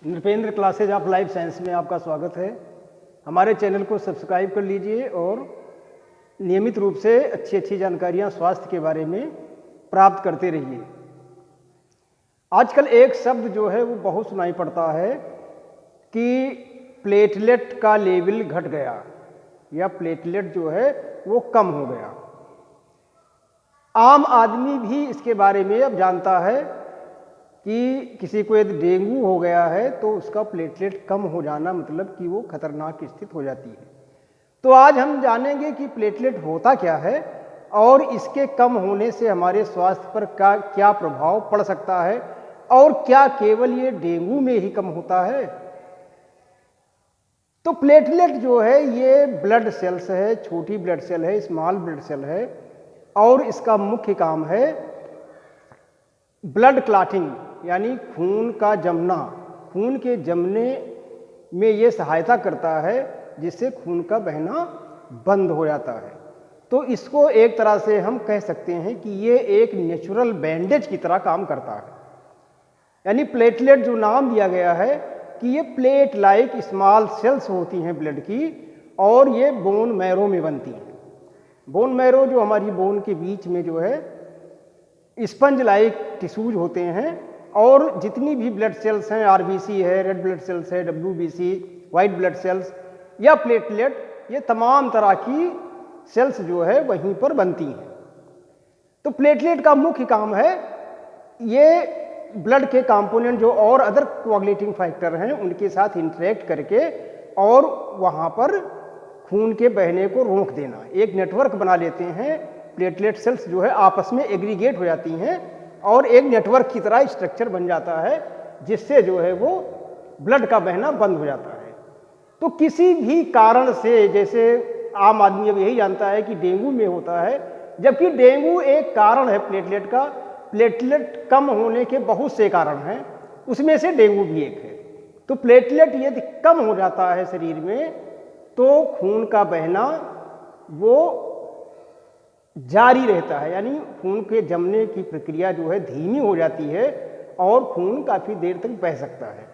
Nripendra classes of life science में आपका स्वागत है। हमारे चैनल को सब्सक्राइब कर लीजिए और नियमित रूप से अच्छी अच्छी जानकारियां स्वास्थ्य के बारे में प्राप्त करते रहिए। आजकल एक शब्द जो है वो बहुत सुनाई पड़ता है कि प्लेटलेट का लेवल घट गया या प्लेटलेट जो है वो कम हो गया। आम आदमी भी इसके बारे में अब जानता है कि किसी को यदि डेंगू हो गया है तो उसका प्लेटलेट कम हो जाना मतलब कि वो खतरनाक स्थिति हो जाती है। तो आज हम जानेंगे कि प्लेटलेट होता क्या है और इसके कम होने से हमारे स्वास्थ्य पर क्या प्रभाव पड़ सकता है और क्या केवल ये डेंगू में ही कम होता है। तो प्लेटलेट जो है ये ब्लड सेल्स है, छोटी ब्लड सेल है, स्मॉल ब्लड सेल है और इसका मुख्य काम है ब्लड क्लॉटिंग यानी खून का जमना। खून के जमने में ये सहायता करता है जिससे खून का बहना बंद हो जाता है। तो इसको एक तरह से हम कह सकते हैं कि ये एक नेचुरल बैंडेज की तरह काम करता है। यानी प्लेटलेट जो नाम दिया गया है कि ये प्लेट लाइक स्मॉल सेल्स होती हैं ब्लड की और ये बोन मैरो में बनती हैं। बोन मैरो जो हमारी बोन के बीच में जो है स्पंज लाइक टिश्यूज होते हैं और जितनी भी ब्लड सेल्स हैं, आरबीसी है, रेड ब्लड सेल्स है, डब्ल्यूबीसी, वाइट ब्लड सेल्स या प्लेटलेट, ये तमाम तरह की सेल्स जो है वहीं पर बनती हैं। तो प्लेटलेट का मुख्य काम है ये ब्लड के कंपोनेंट जो और अदर कोआगुलेटिंग फैक्टर हैं उनके साथ इंटरेक्ट करके और वहाँ पर खून के बहने को रोक देना। एक नेटवर्क बना लेते हैं। प्लेटलेट सेल्स जो है आपस में एग्रीगेट हो जाती हैं और एक नेटवर्क की तरह स्ट्रक्चर बन जाता है जिससे जो है वो ब्लड का बहना बंद हो जाता है। तो किसी भी कारण से, जैसे आम आदमी अब यही जानता है कि डेंगू में होता है, जबकि डेंगू एक कारण है प्लेटलेट का। प्लेटलेट कम होने के बहुत से कारण हैं, उसमें से डेंगू भी एक है। तो प्लेटलेट यदि कम हो जाता है शरीर में तो खून का बहना वो जारी रहता है, यानी खून के जमने की प्रक्रिया जो है धीमी हो जाती है और खून काफ़ी देर तक बह सकता है।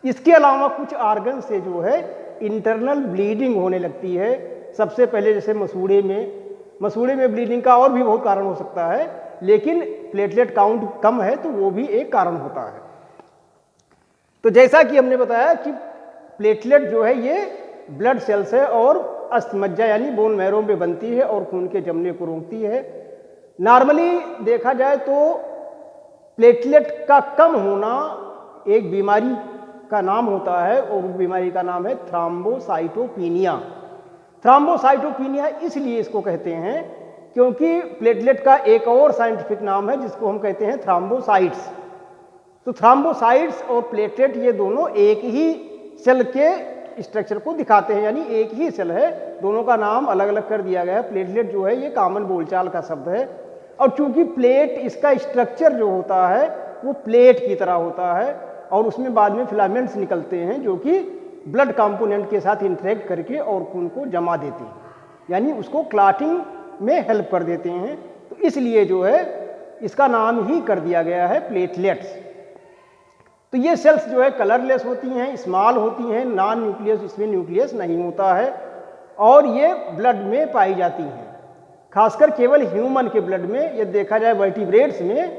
इसके अलावा कुछ आर्गन से जो है इंटरनल ब्लीडिंग होने लगती है। सबसे पहले जैसे मसूड़े में ब्लीडिंग का और भी बहुत कारण हो सकता है, लेकिन प्लेटलेट काउंट कम है तो वो भी एक कारण होता है। तो जैसा कि हमने बताया कि प्लेटलेट जो है ये ब्लड सेल्स है और अस्थमज्जा यानी बोन मैरो में बनती है और खून के जमने को रोकती है। नॉर्मली देखा जाए तो प्लेटलेट का कम होना एक बीमारी का नाम होता है और उस बीमारी का नाम है थ्रोम्बोसाइटोपिनिया। थ्रोम्बोसाइटोपिनिया इसलिए इसको कहते हैं क्योंकि प्लेटलेट का एक और साइंटिफिक नाम है जिसको हम कहते हैं थ्रोम्बोसाइट्स। तो थ्रोम्बोसाइट्स और प्लेटलेट ये दोनों एक ही सेल के स्ट्रक्चर को दिखाते हैं, यानी एक ही सेल है, दोनों का नाम अलग अलग कर दिया गया है। प्लेटलेट जो है ये कॉमन बोलचाल का शब्द है और चूंकि प्लेट इसका स्ट्रक्चर जो होता है वो प्लेट की तरह होता है और उसमें बाद में फिलामेंट्स निकलते हैं जो कि ब्लड कंपोनेंट के साथ इंटरेक्ट करके और खून को जमा देते हैं, यानी उसको क्लॉटिंग में हेल्प कर देते हैं। तो इसलिए जो है इसका नाम ही कर दिया गया है प्लेटलेट्स। तो ये सेल्स जो है कलरलेस होती हैं, स्मॉल होती हैं, नॉन न्यूक्लियस, इसमें न्यूक्लियस नहीं होता है और ये ब्लड में पाई जाती हैं। खासकर केवल ह्यूमन के ब्लड में, यदि देखा जाए वर्टिब्रेट्स में,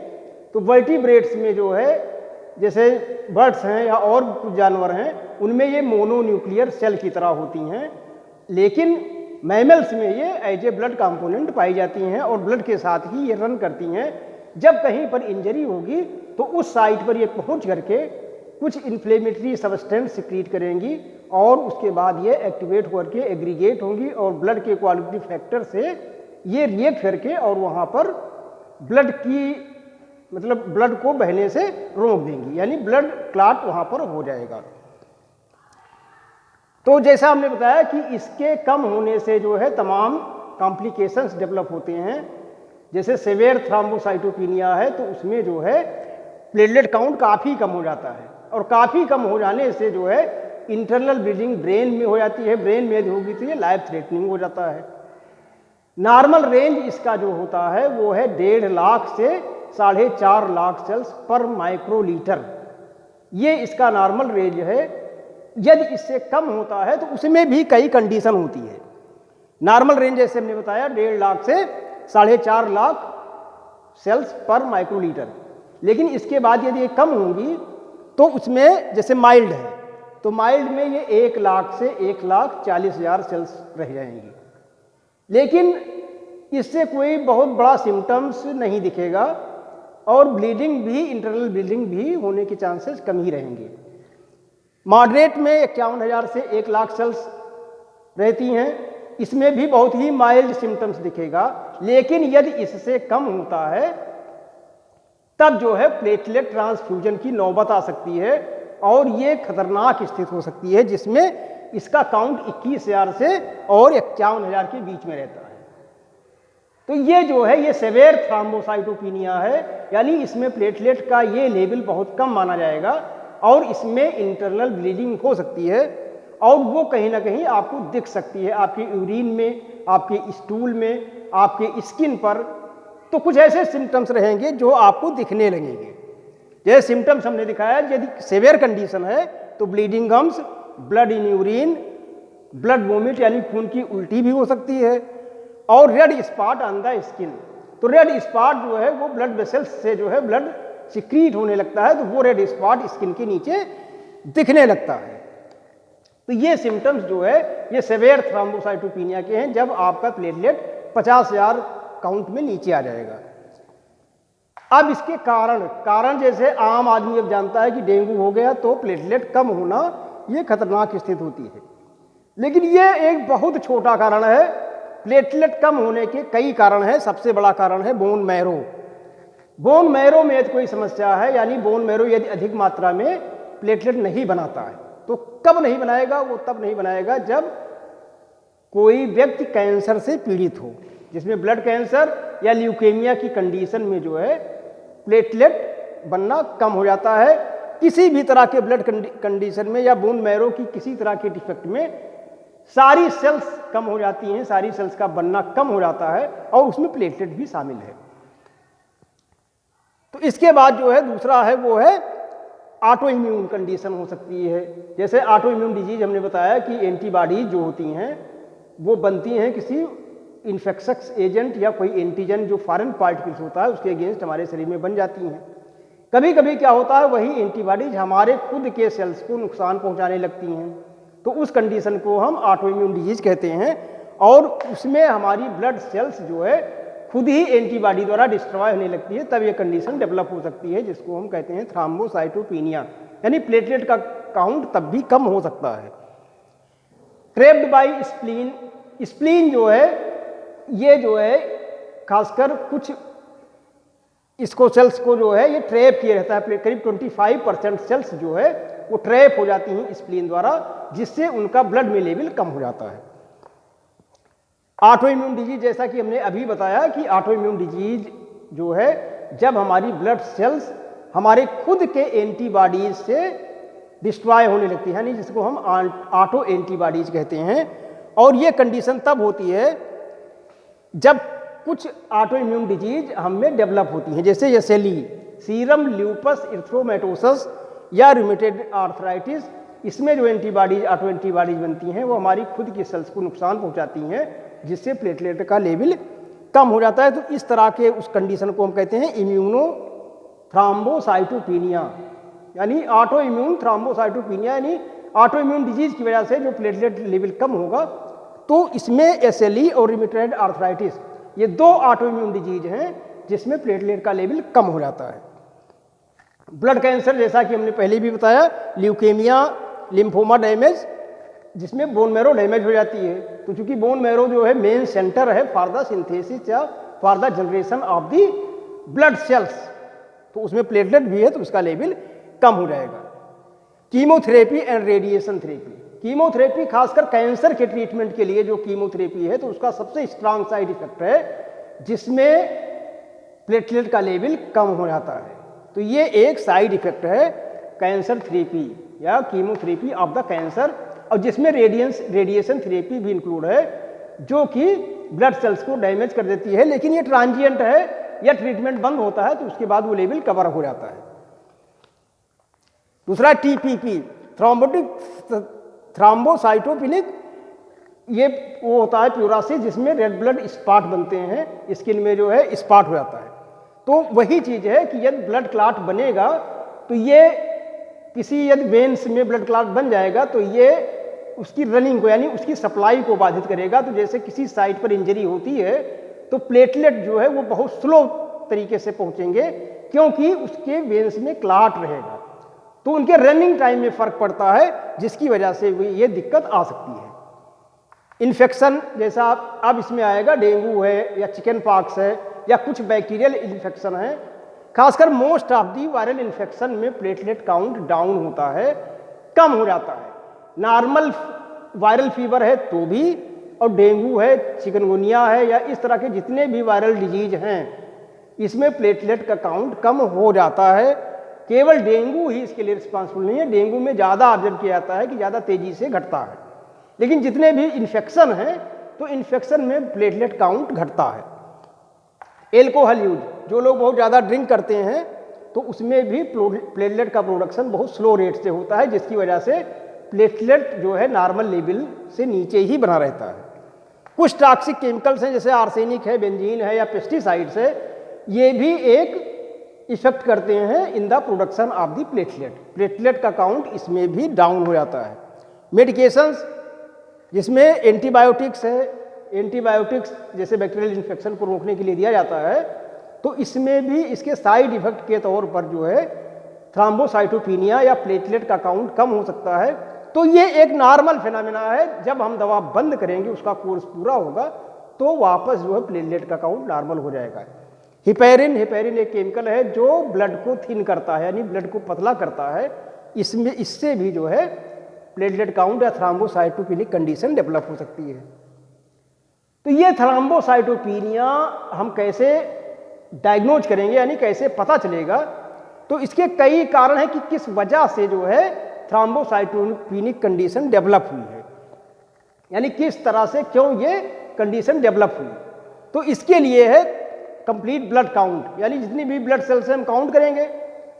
तो वर्टिब्रेट्स में जो है जैसे बर्ड्स हैं या और कुछ जानवर हैं उनमें ये मोनोन्यूक्लियर सेल की तरह होती हैं, लेकिन मैमल्स में ये एज ए ब्लड कंपोनेंट पाई जाती हैं और ब्लड के साथ ही ये रन करती हैं। जब कहीं पर इंजरी होगी तो उस साइट पर ये पहुंच करके कुछ इन्फ्लेमेटरी सब्सटेंस सिक्रीट करेंगी और उसके बाद ये एक्टिवेट होकर के एग्रीगेट होंगी और ब्लड के क्वालिटी फैक्टर से ये रिएक्ट करके और वहाँ पर ब्लड को बहने से रोक देंगी, यानी ब्लड क्लॉट वहाँ पर हो जाएगा। तो जैसा हमने बताया कि इसके कम होने से जो है तमाम कॉम्प्लिकेशंस डेवलप होते हैं। जैसे सेवियर थ्रोम्बोसाइटोपिनिया है तो उसमें जो है प्लेटलेट काउंट काफ़ी कम हो जाता है और काफ़ी कम हो जाने से जो है इंटरनल ब्लीडिंग ब्रेन में हो जाती है। ब्रेन में यदि होगी तो ये लाइफ थ्रेटनिंग हो जाता है। नॉर्मल रेंज इसका जो होता है वो है 1.5 लाख से 4.5 लाख सेल्स पर माइक्रोलीटर। ये इसका नॉर्मल रेंज है। यदि इससे कम होता है तो उसमें भी कई कंडीशन होती है। नॉर्मल रेंज जैसे हमने बताया 1.5 लाख से 4.5 लाख सेल्स पर माइक्रोलीटर, लेकिन इसके बाद यदि ये कम होंगी तो उसमें जैसे माइल्ड है तो माइल्ड में ये 1 लाख से 1,40,000 सेल्स रह जाएंगी, लेकिन इससे कोई बहुत बड़ा सिम्टम्स नहीं दिखेगा और ब्लीडिंग भी, इंटरनल ब्लीडिंग भी होने के चांसेस कम ही रहेंगे। मॉडरेट में 51,000 से 1 लाख सेल्स रहती हैं, इसमें भी बहुत ही माइल्ड सिम्टम्स दिखेगा, लेकिन यदि इससे कम होता है तब जो है प्लेटलेट ट्रांसफ्यूजन की नौबत आ सकती है और ये खतरनाक स्थिति हो सकती है जिसमें इसका काउंट 21,000 से और 51,000 के बीच में रहता है। तो ये जो है ये सेवेयर थ्रोम्बोसाइटोपिनिया है, यानी इसमें प्लेटलेट का ये लेवल बहुत कम माना जाएगा और इसमें इंटरनल ब्लीडिंग हो सकती है और वो कहीं ना कहीं आपको दिख सकती है आपके यूरिन में, आपके स्टूल में, आपके स्किन पर। तो कुछ ऐसे सिम्टम्स रहेंगे जो आपको दिखने लगेंगे। जैसे सिम्टम्स हमने दिखाया, यदि सेवियर कंडीशन है तो bleeding gums, blood in urine, blood vomit यानी खून की उल्टी भी हो सकती है और red spot on the skin. तो रेड स्पॉट जो है वो ब्लड वेसल्स से जो है ब्लड सिक्रीट होने लगता है, तो वो रेड स्पॉट स्किन के नीचे दिखने लगता है। तो ये सिम्टम्स जो है ये सेवियर थ्रोम्बोसाइटोपिनिया के हैं, जब आपका प्लेटलेट 50,000 काउंट में नीचे आ जाएगा। अब इसके कारण जैसे आम आदमी अब जानता है कि डेंगू हो गया तो प्लेटलेट कम होना ये खतरनाक स्थिति होती है, लेकिन ये एक बहुत छोटा कारण है। प्लेटलेट कम होने के कई कारण हैं। सबसे बड़ा कारण है बोन मैरो। बोन मैरो में यदि कोई समस्या है, यानी बोन मैरो यदि अधिक मात्रा में प्लेटलेट नहीं बनाता है, तो कब नहीं बनाएगा? वो तब नहीं बनाएगा जब कोई व्यक्ति कैंसर से पीड़ित हो, जिसमें ब्लड कैंसर या ल्यूकेमिया की कंडीशन में जो है प्लेटलेट बनना कम हो जाता है। किसी भी तरह के ब्लड कंडीशन में या बोन मैरो की किसी तरह के डिफेक्ट में सारी सेल्स कम हो जाती हैं, सारी सेल्स का बनना कम हो जाता है और उसमें प्लेटलेट भी शामिल है। तो इसके बाद जो है दूसरा है वो है ऑटो इम्यून कंडीशन हो सकती है। जैसे ऑटो इम्यून डिजीज हमने बताया कि एंटीबॉडीज जो होती हैं वो बनती हैं किसी इन्फेक्शस एजेंट या कोई एंटीजन जो फॉरेन पार्टिकल्स होता है उसके अगेंस्ट हमारे शरीर में बन जाती हैं। कभी कभी क्या होता है वही एंटीबॉडीज हमारे खुद के सेल्स को नुकसान पहुंचाने लगती हैं, तो उस कंडीशन को हम ऑटो इम्यून डिजीज कहते हैं और उसमें हमारी ब्लड सेल्स जो है खुद ही एंटीबॉडी द्वारा डिस्ट्रॉय होने लगती है, तब ये कंडीशन डेवलप हो सकती है जिसको हम कहते हैं थ्रोम्बोसाइटोपिनिया, यानी प्लेटलेट का काउंट तब भी कम हो सकता है। ट्रैप्ड बाय स्प्लीन, स्प्लीन जो है ये जो है खासकर कुछ इसको सेल्स को जो है ये ट्रैप किया रहता है। करीब 25% सेल्स जो है वो ट्रैप हो जाती हैं स्प्लीन द्वारा, जिससे उनका ब्लड में लेवल कम हो जाता है। ऑटो इम्यून डिजीज, जैसा कि हमने अभी बताया कि ऑटो इम्यून डिजीज जो है जब हमारी ब्लड सेल्स हमारे खुद के एंटीबॉडीज से डिस्ट्रॉय होने लगती है, यानी जिसको हम ऑटो एंटीबॉडीज कहते हैं। और ये कंडीशन तब होती है जब कुछ ऑटो इम्यून डिजीज हम में डेवलप होती हैं, जैसे एसएलई, सीरम ल्यूपस इरिथ्रोमैटोसस या रूमेटॉइड आर्थराइटिस। इसमें जो एंटीबॉडीज, ऑटो एंटीबॉडीज बनती हैं वो हमारी खुद की सेल्स को नुकसान पहुंचाती हैं, जिससे प्लेटलेट का लेवल कम हो जाता है। तो इस तरह के उस कंडीशन को हम कहते हैं इम्यूनो थ्रोम्बोसाइटोपिनिया, यानी ऑटो इम्यून थ्रोम्बोसाइटोपिनिया, यानी ऑटो इम्यून डिजीज की वजह से जो प्लेटलेट लेवल कम होगा। तो इसमें एसएलई और रूमेटॉइड आर्थराइटिस ये दो ऑटो इम्यून डिजीज हैं जिसमें प्लेटलेट का लेवल कम हो जाता है। ब्लड कैंसर, जैसा कि हमने पहले भी बताया, ल्यूकेमिया, लिम्फोमा डैमेज, जिसमें बोन मैरो डैमेज हो जाती है। तो चूंकि बोन मैरो जो है मेन सेंटर है फॉर द सिंथेसिस या for the generation of the blood cells, तो उसमें प्लेटलेट भी है तो उसका लेवल कम हो जाएगा। Chemotherapy and radiation therapy, chemotherapy खासकर कैंसर के ट्रीटमेंट के लिए जो कीमोथेरेपी है तो उसका सबसे स्ट्रांग साइड इफेक्ट है जिसमें प्लेटलेट का लेवल कम हो जाता है। तो ये एक साइड इफेक्ट है कैंसर थेरेपी या कीमोथेरेपी ऑफ द कैंसर, और जिसमें रेडिएशन थेरेपी भी इंक्लूड है जो कि ब्लड सेल्स को डैमेज कर देती है, लेकिन ये ट्रांजिएंट है या ट्रीटमेंट बंद होता है तो उसके बाद वो लेवल कवर हो जाता है। दूसरा टीपीपी, थ्रोम्बोसाइटोपेनिक, ये वो होता है प्यूरासिस जिसमें रेड ब्लड स्पॉट बनते हैं, स्किन में जो है स्पॉट हो जाता है। तो वही चीज़ है कि यदि ब्लड क्लॉट बनेगा तो ये किसी यदि वेन्स में ब्लड क्लॉट बन जाएगा तो ये उसकी रनिंग को यानी उसकी सप्लाई को बाधित करेगा। तो जैसे किसी साइट पर इंजरी होती है तो प्लेटलेट जो है वो बहुत स्लो तरीके से पहुंचेंगे क्योंकि उसके वेन्स में क्लॉट रहेगा, तो उनके रनिंग टाइम में फर्क पड़ता है, जिसकी वजह से ये दिक्कत आ सकती है। इन्फेक्शन जैसा अब इसमें आएगा, डेंगू है या चिकन पॉक्स है या कुछ बैक्टीरियल इन्फेक्शन है, खासकर most of the viral infection में प्लेटलेट काउंट डाउन होता है, कम हो जाता है। नॉर्मल वायरल फीवर है तो भी, और डेंगू है, चिकनगुनिया है या इस तरह के जितने भी वायरल डिजीज हैं इसमें प्लेटलेट का काउंट कम हो जाता है। केवल डेंगू ही इसके लिए रिस्पॉन्सिबल नहीं है, डेंगू में ज़्यादा ऑब्जर्व किया जाता है कि ज़्यादा तेज़ी से घटता है, लेकिन जितने भी इन्फेक्शन हैं तो इन्फेक्शन में प्लेटलेट काउंट घटता है। एल्कोहल यूज, जो लोग बहुत ज़्यादा ड्रिंक करते हैं तो उसमें भी प्लेटलेट का प्रोडक्शन बहुत स्लो रेट से होता है, जिसकी वजह से प्लेटलेट जो है नॉर्मल लेवल से नीचे ही बना रहता है। कुछ टॉक्सिक केमिकल्स हैं जैसे आर्सेनिक है, बेंजीन है या पेस्टिसाइड्स है, ये भी एक इफेक्ट करते हैं in the production of the platelet. Platelet का काउंट इसमें भी डाउन हो जाता है। मेडिकेशंस जिसमें एंटीबायोटिक्स है, एंटीबायोटिक्स जैसे बैक्टीरियल इन्फेक्शन को रोकने के लिए दिया जाता है, तो इसमें भी इसके साइड इफेक्ट के तौर पर जो है थ्रोम्बोसाइटोपेनिया या प्लेटलेट का काउंट कम हो सकता है। तो ये एक नॉर्मल फिनोमेना है, जब हम दवा बंद करेंगे उसका कोर्स पूरा होगा तो वापस जो है प्लेटलेट का काउंट नॉर्मल हो जाएगा। हिपेरिन एक केमिकल है जो ब्लड को थिन करता है यानी ब्लड को पतला करता है, इससे भी जो है प्लेटलेट काउंट या थ्रोम्बोसाइटोपेनिक कंडीशन डेवलप हो सकती है। तो ये थ्रोम्बोसाइटोपेनिया हम कैसे डायग्नोज करेंगे यानी कैसे पता चलेगा, तो इसके कई कारण हैं कि किस वजह से जो है थ्रोम्बोसाइटोपेनिक कंडीशन डेवलप हुई है, यानी किस तरह से क्यों ये कंडीशन डेवलप हुई। तो इसके लिए है कंप्लीट ब्लड काउंट, यानी जितनी भी ब्लड सेल्स हम काउंट करेंगे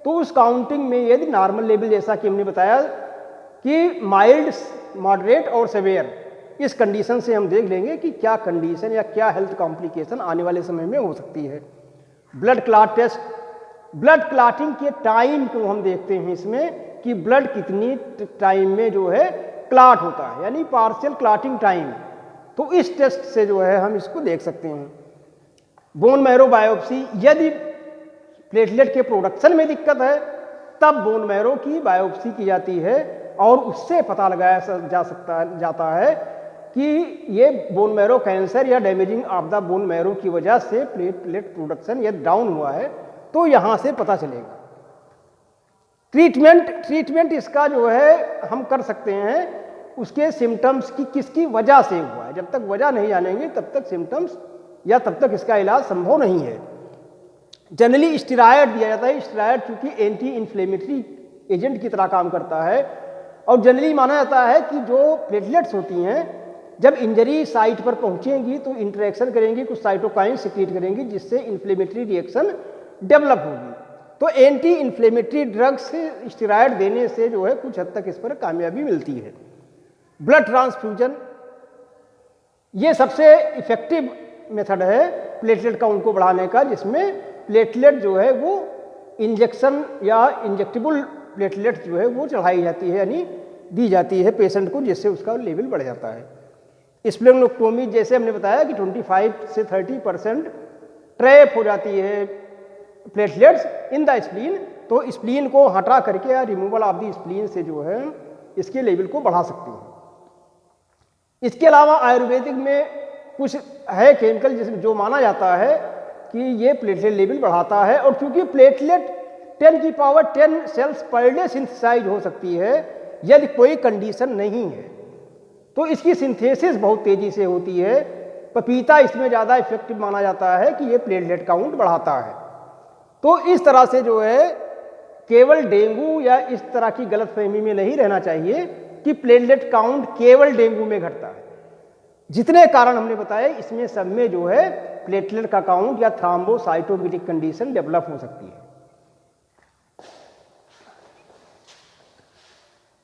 तो उस काउंटिंग में यदि नॉर्मल लेवल जैसा कि हमने बताया कि माइल्ड, मॉडरेट और सेवियर, इस कंडीशन से हम देख लेंगे कि क्या कंडीशन या क्या हेल्थ कॉम्प्लिकेशन आने वाले समय में हो सकती है। Blood clot test, blood clotting के टाइम को हम देखते हैं इसमें कि ब्लड कितनी टाइम में जो है क्लॉट होता है यानी पार्शियल क्लॉटिंग टाइम, तो इस टेस्ट से जो है हम इसको देख सकते हैं। बोन मैरो बायोप्सी, यदि प्लेटलेट के प्रोडक्शन में दिक्कत है तब बोन मैरो की बायोप्सी की जाती है और उससे पता लगाया जाता है कि ये बोन मैरो कैंसर या damaging of the bone marrow की वजह से प्लेटलेट प्रोडक्शन यदि डाउन हुआ है तो यहाँ से पता चलेगा। ट्रीटमेंट इसका जो है हम कर सकते हैं उसके सिम्टम्स की किसकी वजह से हुआ है। जब तक वजह नहीं जानेंगे तब तक सिम्टम्स या तब तक इसका इलाज संभव नहीं है। जनरली स्टेरॉयड दिया जाता है, स्टेरॉयड चूंकि एंटी इन्फ्लेमेटरी एजेंट की तरह काम करता है और जनरली माना जाता है कि जो प्लेटलेट्स होती हैं जब इंजरी साइट पर पहुंचेंगी तो इंटरेक्शन करेंगी, कुछ साइटोकाइन सिक्रीट करेंगी जिससे इन्फ्लेमेटरी रिएक्शन डेवलप होगी। तो एंटी इन्फ्लेमेटरी ड्रग्स स्टेरॉयड देने से जो है कुछ हद तक इस पर कामयाबी मिलती है। ब्लड ट्रांसफ्यूजन ये सबसे इफेक्टिव मेथड है प्लेटलेट काउंट को बढ़ाने का, जिसमें प्लेटलेट जो है वो इंजेक्शन या इंजेक्टेबल प्लेटलेट जो है वो चढ़ाई जाती है यानी दी जाती है पेशेंट को, जिससे उसका लेवल बढ़ जाता है। स्प्लेनोटोमी जैसे हमने बताया कि 25 से 30% ट्रैप हो जाती है प्लेटलेट्स इन द स्प्लीन, तो स्प्लीन को हटा करके या रिमूवल ऑफ द स्प्लीन से जो है इसके लेवल को बढ़ा सकते हैं। इसके अलावा आयुर्वेदिक में कुछ है केमिकल जिसमें जो माना जाता है कि ये प्लेटलेट लेवल बढ़ाता है, और क्योंकि प्लेटलेट 10 की power 10 cells per day synthesize हो सकती है यदि कोई कंडीशन नहीं है, तो इसकी सिंथेसिस बहुत तेजी से होती है। पपीता इसमें ज़्यादा इफेक्टिव माना जाता है कि ये प्लेटलेट काउंट बढ़ाता है। तो इस तरह से जो है केवल डेंगू या इस तरह की गलतफहमी में नहीं रहना चाहिए कि प्लेटलेट काउंट केवल डेंगू में घटता है। जितने कारण हमने बताए इसमें सब में जो है प्लेटलेट का काउंट या थ्रोम्बोसाइटोपेनिक कंडीशन डेवलप हो सकती है।